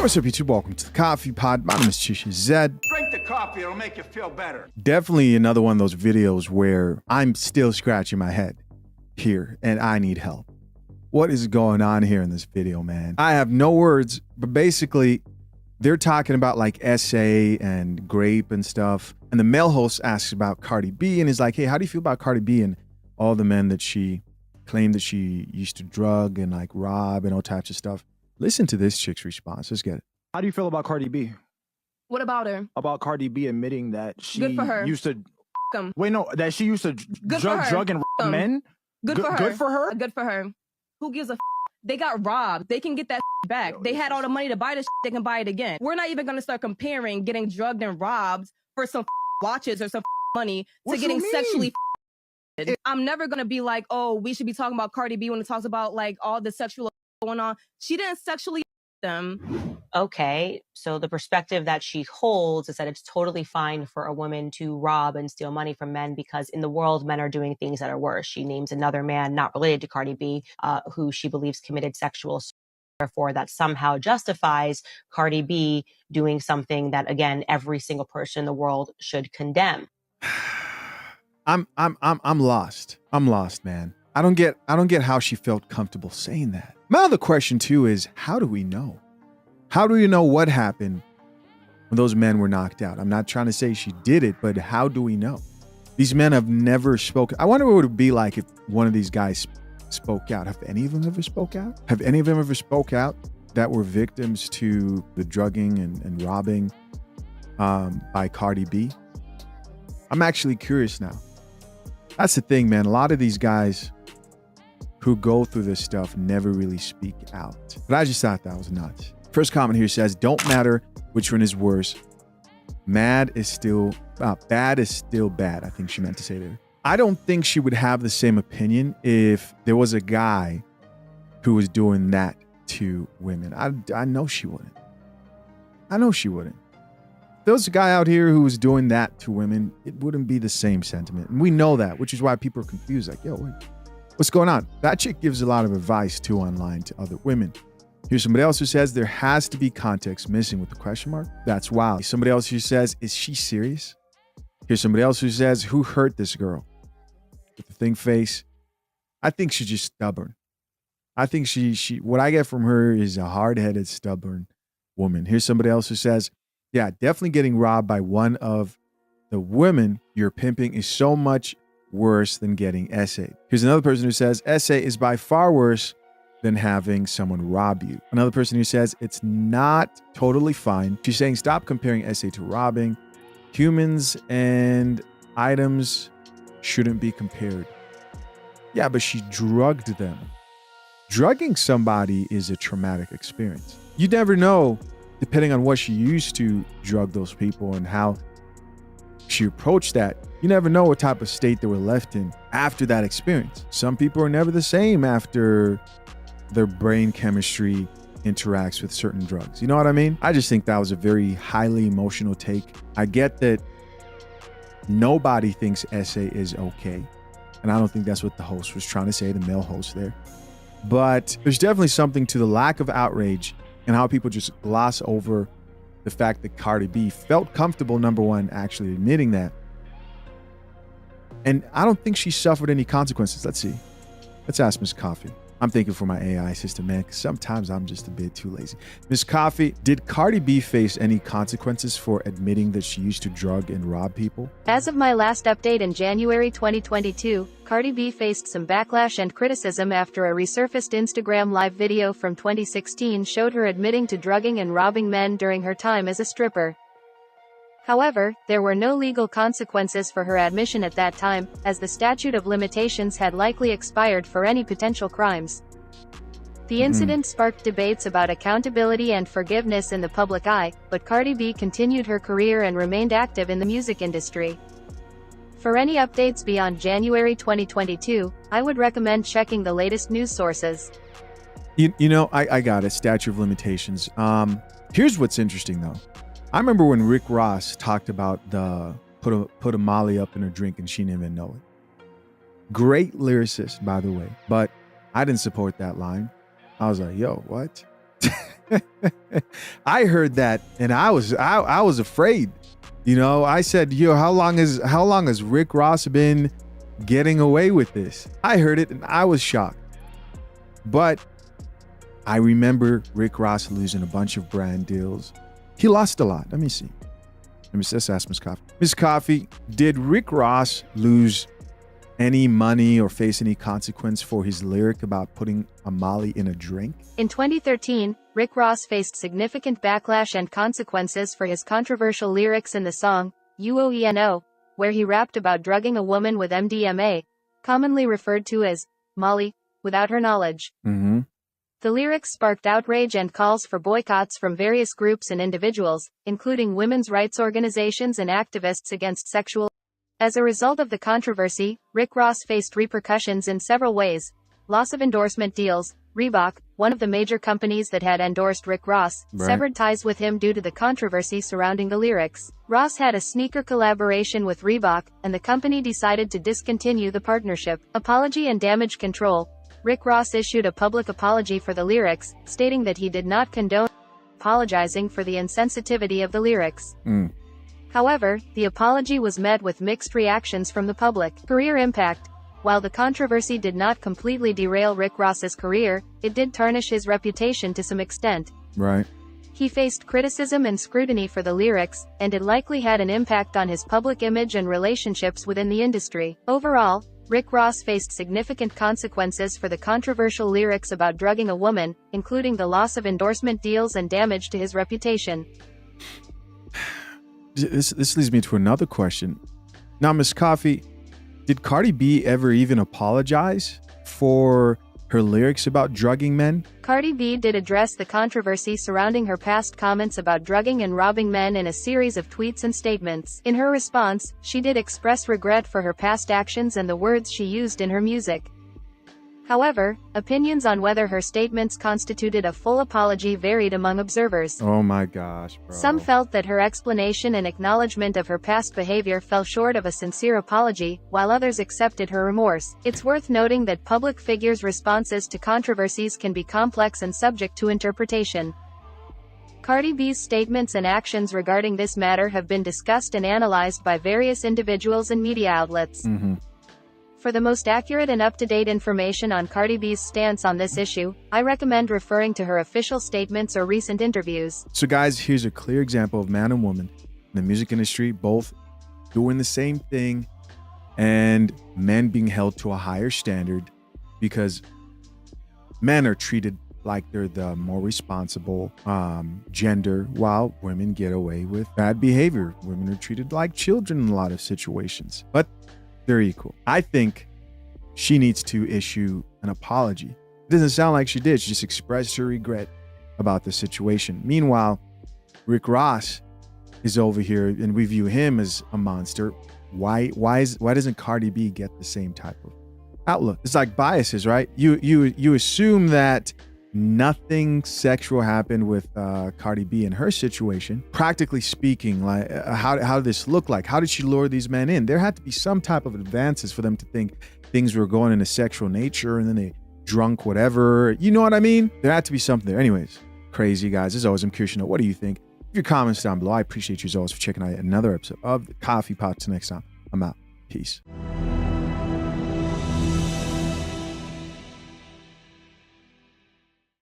Yo, what's up, YouTube? Welcome to the Coffee Pod. My name is Chisha Zed. Drink the coffee, it'll make you feel better. Definitely another one of those videos where I'm still scratching my head here and I need help. What is going on here in this video, man? I have no words, but basically they're talking about like essay and grape and stuff. And the male host asks about Cardi B and is like, hey, how do you feel about Cardi B and all the men that she claimed that she used to drug and like rob and all types of stuff? Listen to this chick's response. Let's get it. How do you feel about Cardi B? What about her? About Cardi B admitting that she Good for her. used to F*** wait, no, that she used to drug and rob men? Good for her. Good for her? Good for her. Who gives a f***? They got robbed. They can get that back. They had all the money to buy this. They can buy it again. We're not even going to start comparing getting drugged and robbed for some watches or some money to getting sexually I'm never going to be like, oh, we should be talking about Cardi B when it talks about like all the sexual going on. She didn't sexually them. Okay, so the perspective that she holds is that it's totally fine for a woman to rob and steal money from men because in the world, men are doing things that are worse. She names another man not related to Cardi B, who she believes committed sexual assault. Therefore, that somehow justifies Cardi B doing something that, again, every single person in the world should condemn. I'm lost. I'm lost, man. I don't get how she felt comfortable saying that. My other question too is, how do we know? How do we know what happened when those men were knocked out? I'm not trying to say she did it, but how do we know? These men have never spoken. I wonder what it would be like if one of these guys spoke out. Have any of them ever spoke out? Have any of them ever spoke out that were victims to the drugging and robbing by Cardi B? I'm actually curious now. That's the thing, man. A lot of these guys who go through this stuff never really speak out. But I just thought that was nuts. First comment here says, don't matter which one is worse. Bad is still bad. I think she meant to say there. I don't think she would have the same opinion if there was a guy who was doing that to women. I know she wouldn't. I know she wouldn't. If there was a guy out here who was doing that to women, it wouldn't be the same sentiment. And we know that, which is why people are confused. Like, yo, wait, what's going on? That chick gives a lot of advice too online to other women. Here's somebody else who says there has to be context missing with the question mark. That's wild. Somebody else who says, is she serious? Here's somebody else who says, who hurt this girl? With the thing face. I think she's just stubborn. I think what I get from her is a hard-headed, stubborn woman. Here's somebody else who says, yeah, definitely getting robbed by one of the women you're pimping is so much worse than getting essayed. Here's another person who says, essay is by far worse than having someone rob you. Another person who says, it's not totally fine. She's saying, stop comparing essay to robbing. Humans and items shouldn't be compared. Yeah, but she drugged them. Drugging somebody is a traumatic experience. You never know, depending on what she used to drug those people and how she approached that. You never know what type of state they were left in after that experience. Some people are never the same after their brain chemistry interacts with certain drugs. You know what I mean? I just think that was a very highly emotional take. I get that nobody thinks essay is okay. And I don't think that's what the host was trying to say, the male host there. But there's definitely something to the lack of outrage and how people just gloss over the fact that Cardi B felt comfortable, number one, actually admitting that. And I don't think she suffered any consequences. Let's see. Let's ask Miss Coffee. I'm thinking for my AI system, man, because sometimes I'm just a bit too lazy. Miss Coffee, did Cardi B face any consequences for admitting that she used to drug and rob people? As of my last update in January 2022, Cardi B faced some backlash and criticism after a resurfaced Instagram live video from 2016 showed her admitting to drugging and robbing men during her time as a stripper. However, there were no legal consequences for her admission at that time, as the statute of limitations had likely expired for any potential crimes. The incident sparked debates about accountability and forgiveness in the public eye, but Cardi B continued her career and remained active in the music industry. For any updates beyond January 2022, I would recommend checking the latest news sources. You know, I got it. Statute of limitations. Here's what's interesting, though. I remember when Rick Ross talked about the put a Molly up in her drink and she didn't even know it. Great lyricist, by the way, but I didn't support that line. I was like, yo, what? I heard that and I was afraid. You know, I said, yo, how long has Rick Ross been getting away with this? I heard it and I was shocked. But I remember Rick Ross losing a bunch of brand deals. He lost a lot. Let me see. Let's ask Miss Coffee. Miss Coffee, did Rick Ross lose any money or face any consequence for his lyric about putting a Molly in a drink? In 2013, Rick Ross faced significant backlash and consequences for his controversial lyrics in the song, UOENO, where he rapped about drugging a woman with MDMA, commonly referred to as Molly, without her knowledge. Mm-hmm. The lyrics sparked outrage and calls for boycotts from various groups and individuals, including women's rights organizations and activists against sexual. As a result of the controversy, Rick Ross faced repercussions in several ways. Loss of endorsement deals. Reebok, one of the major companies that had endorsed Rick Ross, severed ties with him due to the controversy surrounding the lyrics. Ross had a sneaker collaboration with Reebok, and the company decided to discontinue the partnership. Apology and damage control. Rick Ross issued a public apology for the lyrics, stating that he did not condone apologizing for the insensitivity of the lyrics. However, the apology was met with mixed reactions from the public. Career impact. While the controversy did not completely derail Rick Ross's career, it did tarnish his reputation to some extent. Right. He faced criticism and scrutiny for the lyrics, and it likely had an impact on his public image and relationships within the industry. Overall, Rick Ross faced significant consequences for the controversial lyrics about drugging a woman, including the loss of endorsement deals and damage to his reputation. This leads me to another question. Now, Miss Coffee, did Cardi B ever even apologize for her lyrics about drugging men? Cardi B did address the controversy surrounding her past comments about drugging and robbing men in a series of tweets and statements. In her response, she did express regret for her past actions and the words she used in her music. However, opinions on whether her statements constituted a full apology varied among observers. Oh my gosh, bro. Some felt that her explanation and acknowledgement of her past behavior fell short of a sincere apology, while others accepted her remorse. It's worth noting that public figures' responses to controversies can be complex and subject to interpretation. Cardi B's statements and actions regarding this matter have been discussed and analyzed by various individuals and media outlets. For the most accurate and up-to-date information on Cardi B's stance on this issue, I recommend referring to her official statements or recent interviews. So guys, here's a clear example of man and woman in the music industry, both doing the same thing and men being held to a higher standard because men are treated like they're the more responsible gender while women get away with bad behavior. Women are treated like children in a lot of situations, but they're equal. I think she needs to issue an apology. It doesn't sound like she did. She just expressed her regret about the situation. Meanwhile, Rick Ross is over here and we view him as a monster. Why doesn't Cardi B get the same type of outlook? It's like biases, right? You assume that nothing sexual happened with Cardi B in her situation. Practically speaking, like how did this look like? How did she lure these men in? There had to be some type of advances for them to think things were going in a sexual nature and then they drunk whatever. You know what I mean? There had to be something there. Anyways, crazy guys. As always, I'm curious to know, what do you think? Leave your comments down below. I appreciate you as always for checking out another episode of The Coffee Pot. Till next time, I'm out. Peace.